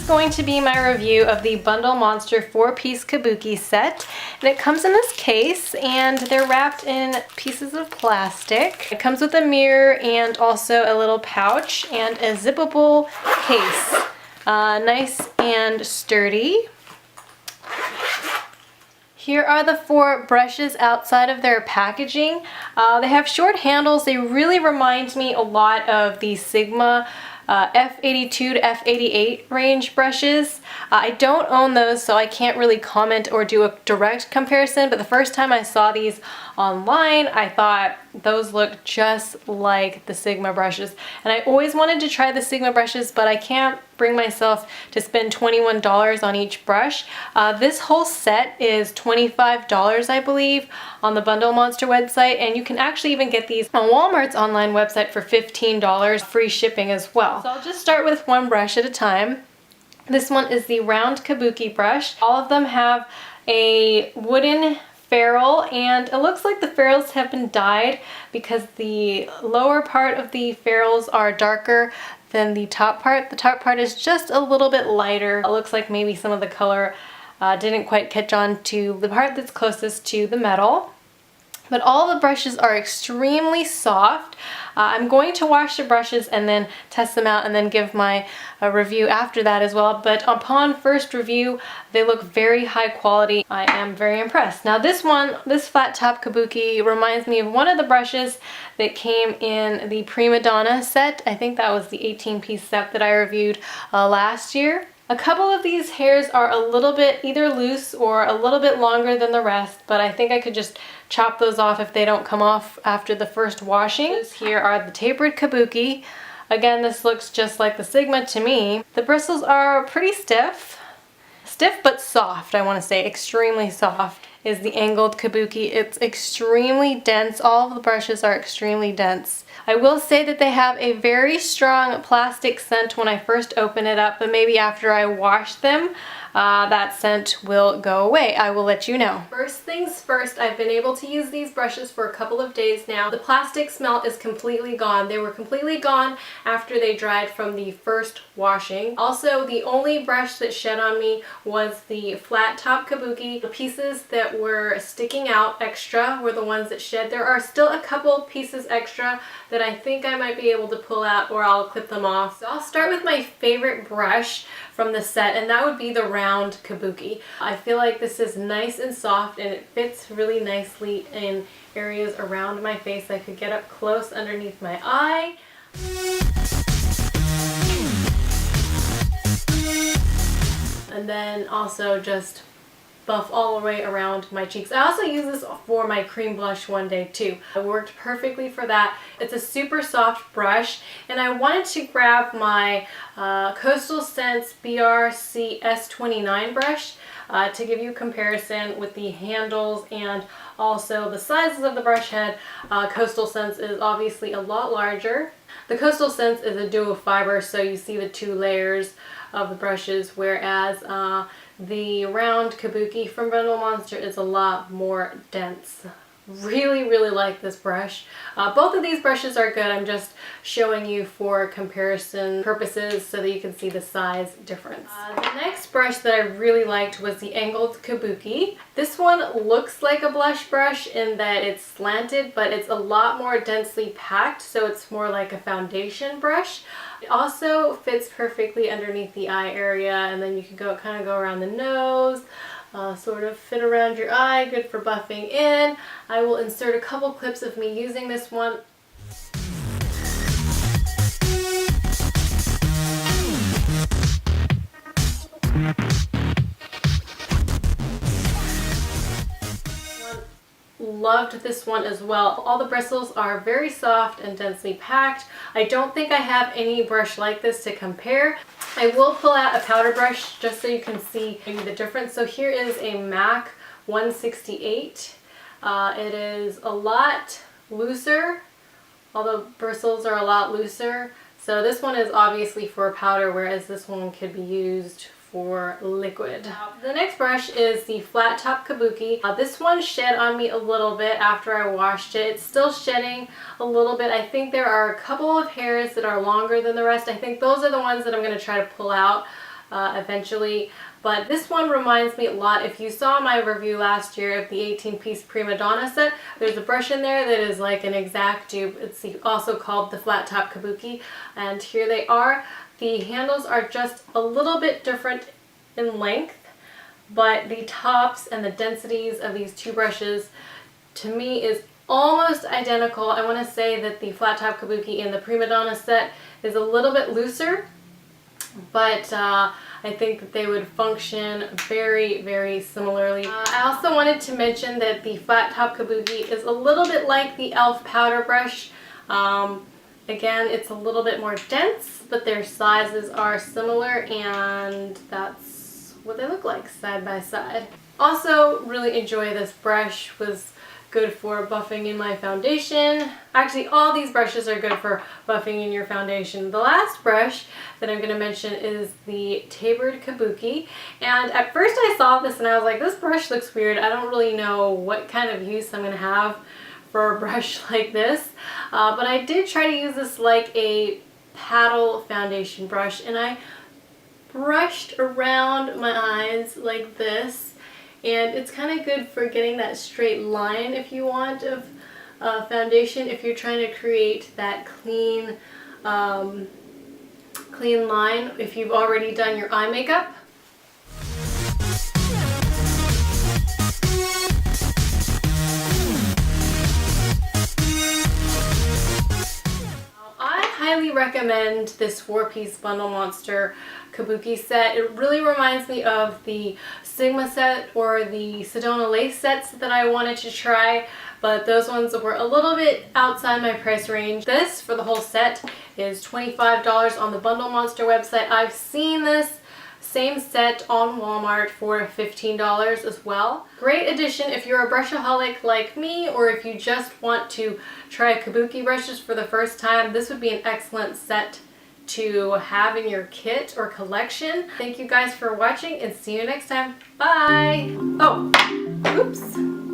going to be my review of the Bundle Monster 4-piece Kabuki set. And it comes in this case and they're wrapped in pieces of plastic. It comes with a mirror and also a little pouch and a zippable case. Nice and sturdy. Here are the 4 brushes outside of their packaging. They have short handles. They really remind me a lot of the Sigma F82 to F88 range brushes. I don't own those, so I can't really comment or do a direct comparison, but the first time I saw these online, I thought those look just like the Sigma brushes. And I always wanted to try the Sigma brushes, but I can't bring myself to spend $21 on each brush. This whole set is $25, I believe, on the Bundle Monster website, and you can actually even get these on Walmart's online website for $15, free shipping as well. So I'll just start with one brush at a time. This one is the Round Kabuki brush. All of them have a wooden ferrule, and it looks like the ferrules have been dyed because the lower part of the ferrules are darker than the top part. The top part is just a little bit lighter. It looks like maybe some of the color didn't quite catch on to the part that's closest to the metal. But all the brushes are extremely soft. I'm going to wash the brushes and then test them out and then give my review after that as well. But upon first review, they look very high quality. I am very impressed. Now this flat top Kabuki reminds me of one of the brushes that came in the Prima Donna set. I think that was the 18-piece set that I reviewed last year. A couple of these hairs are a little bit either loose or a little bit longer than the rest, but I think I could just chop those off if they don't come off after the first washing. Here are the Tapered Kabuki. Again, this looks just like the Sigma to me. The bristles are pretty stiff. Stiff but soft, I want to say. Extremely soft is the Angled Kabuki. It's extremely dense. All of the brushes are extremely dense. I will say that they have a very strong plastic scent when I first open it up, but maybe after I wash them, that scent will go away. I will let you know. First things first, I've been able to use these brushes for a couple of days now. The plastic smell is completely gone. They were completely gone after they dried from the first washing. Also, the only brush that shed on me was the flat top Kabuki. The pieces that were sticking out extra were the ones that shed. There are still a couple pieces extra that I think I might be able to pull out, or I'll clip them off. So I'll start with my favorite brush from the set, and that would be the Round Kabuki. I feel like this is nice and soft and it fits really nicely in areas around my face. I could get up close underneath my eye. And then also just buff all the way around my cheeks. I also use this for my cream blush one day too. It worked perfectly for that. It's a super soft brush, and I wanted to grab my Coastal Scents BRC S29 brush to give you a comparison with the handles and also the sizes of the brush head. Coastal Scents is obviously a lot larger. The Coastal Scents is a dual fiber, so you see the 2 layers of the brushes, whereas the Round Kabuki from Bundle Monster is a lot more dense. Really like this brush. Both of these brushes are good. I'm just showing you for comparison purposes so that you can see the size difference. The next brush that I really liked was the Angled Kabuki. This one looks like a blush brush in that it's slanted, but it's a lot more densely packed, so it's more like a foundation brush. It also fits perfectly underneath the eye area, and then you can kind of go around the nose, sort of fit around your eye, good for buffing in. I will insert a couple clips of me using this one. Loved this one as well. All the bristles are very soft and densely packed. I don't think I have any brush like this to compare. I will pull out a powder brush just so you can see maybe the difference. So here is a MAC 168. It is a lot looser. All the bristles are a lot looser. So this one is obviously for powder, whereas this one could be used for liquid. The next brush is the flat top Kabuki. This one shed on me a little bit after I washed it. It's still shedding a little bit. I think there are a couple of hairs that are longer than the rest. I think those are the ones that I'm going to try to pull out eventually. But this one reminds me a lot. If you saw my review last year of the 18-piece Prima Donna set, there's a brush in there that is like an exact dupe. It's also called the Flat Top Kabuki, and here they are. The handles are just a little bit different in length, but the tops and the densities of these two brushes to me is almost identical. I want to say that the Flat Top Kabuki in the Prima Donna set is a little bit looser, but I think that they would function very, very similarly. I also wanted to mention that the Flat Top Kabuki is a little bit like the e.l.f. powder brush. Again, it's a little bit more dense, but their sizes are similar, and that's what they look like side by side. Also, really enjoy this brush. Was good for buffing in my foundation. Actually, all these brushes are good for buffing in your foundation. The last brush that I'm going to mention is the Tapered Kabuki. And at first I saw this and I was like, this brush looks weird. I don't really know what kind of use I'm going to have for a brush like this. But I did try to use this like a paddle foundation brush, and I brushed around my eyes like this. And it's kind of good for getting that straight line if you want of foundation, if you're trying to create that clean, clean line if you've already done your eye makeup. I highly recommend this 4-piece Bundle Monster Kabuki set. It really reminds me of the Sigma set or the Sedona lace sets that I wanted to try, but those ones were a little bit outside my price range. This for the whole set is $25 on the Bundle Monster website. I've seen this same set on Walmart for $15 as well. Great addition if you're a brushaholic like me, or if you just want to try Kabuki brushes for the first time. This would be an excellent set to have in your kit or collection. Thank you guys for watching, and see you next time. Bye! Oh, oops.